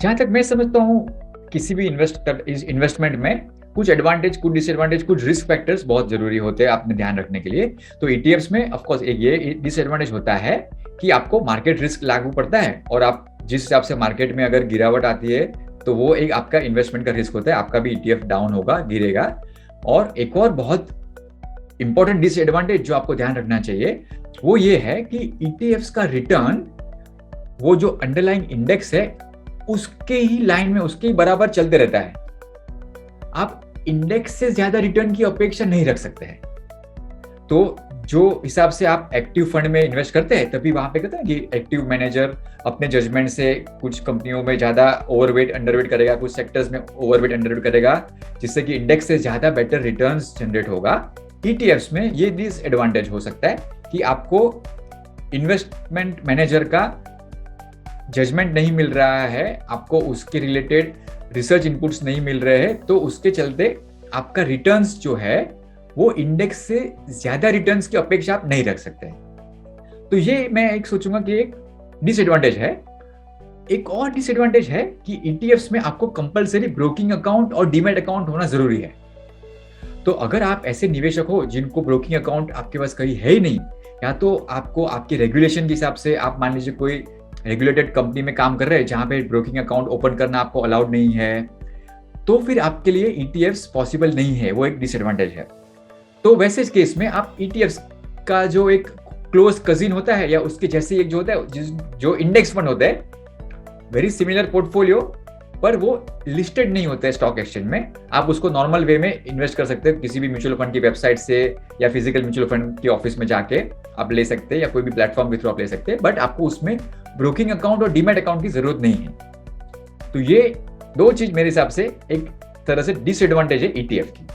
जहाँ तक मैं समझता हूँ, किसी भी इन्वेस्टमेंट में कुछ एडवांटेज, कुछ डिसएडवांटेज, कुछ रिस्क फैक्टर्स बहुत जरूरी होते हैं आपने ध्यान रखने के लिए। तो ईटीएफ्स में ऑफ कोर्स एक ये डिसएडवांटेज होता है कि आपको मार्केट रिस्क लागू पड़ता है, और आप जिस हिसाब से मार्केट में अगर गिरावट आती है तो वो एक आपका इन्वेस्टमेंट का रिस्क होता है, आपका भी ईटीएफ डाउन होगा, गिरेगा। और एक और बहुत इंपॉर्टेंट डिसएडवांटेज जो आपको ध्यान रखना चाहिए वो ये है कि ईटीएफ्स का रिटर्न, वो जो अंडरलाइंग इंडेक्स है उसके ही लाइन में, उसके ही बराबर चलते रहता है। आप इंडेक्स से ज्यादा रिटर्न की अपेक्षा नहीं रख सकते हैं। तो जो हिसाब से आप एक्टिव फंड में इन्वेस्ट करते हैं, तभी वहां पे कहते हैं कि एक्टिव मैनेजर अपने जजमेंट से कुछ कंपनियों में ज्यादा ओवरवेट अंडरवेट करेगा, कुछ सेक्टर्स में ओवरवेट अंडरवेट करेगा, जिससे कि इंडेक्स से ज्यादा बेटर रिटर्न्स जनरेट होगा। ईटीएफ्स में ये डिसएडवांटेज हो सकता है कि आपको इन्वेस्टमेंट मैनेजर का जजमेंट नहीं मिल रहा है, आपको उसके रिलेटेड रिसर्च इनपुट्स नहीं मिल रहे हैं, तो उसके चलते आपका रिटर्न्स जो है वो इंडेक्स से ज्यादा रिटर्न्स की अपेक्षा आप नहीं रख सकते। तो ये मैं एक सोचूंगा कि एक डिसएडवांटेज है। एक और डिसएडवांटेज है कि ईटीएफ्स में आपको कंपलसरी ब्रोकिंग अकाउंट और डीमैट अकाउंट होना जरूरी है। तो अगर आप ऐसे निवेशक हो जिनको ब्रोकिंग अकाउंट आपके पास कहीं है ही नहीं, या तो आपको आपके रेगुलेशन के हिसाब से, आप मान लीजिए कोई रेगुलेटेड कंपनी में काम कर रहे हैं जहां पे ब्रोकिंग अकाउंट ओपन करना आपको अलाउड नहीं है, तो फिर आपके लिए ईटीएफ्स पॉसिबल नहीं है, वो एक डिसएडवांटेज है। तो वैसे इस केस में आप ईटीएफ्स का जो एक क्लोज कजिन होता है या उसके जैसे एक जो होता है, जो इंडेक्स फंड होता है, वेरी सिमिलर पोर्टफोलियो, पर वो लिस्टेड नहीं होता है स्टॉक एक्सचेंज में, आप उसको नॉर्मल वे में इन्वेस्ट कर सकते हैं किसी भी म्यूचुअल फंड की वेबसाइट से, या फिजिकल म्यूचुअल फंड की ऑफिस में जाके आप ले सकते हैं, या कोई भी प्लेटफॉर्म के थ्रू आप ले सकते हैं। बट आपको उसमें ब्रोकिंग अकाउंट और डीमैट अकाउंट की जरूरत नहीं है। तो ये दो चीज मेरे हिसाब से एक तरह से डिसएडवांटेज है ईटीएफ की।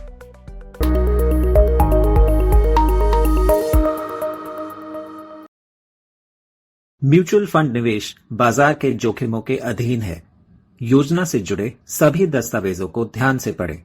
म्यूचुअल फंड निवेश बाजार के जोखिमों के अधीन है। योजना से जुड़े सभी दस्तावेजों को ध्यान से पढ़ें।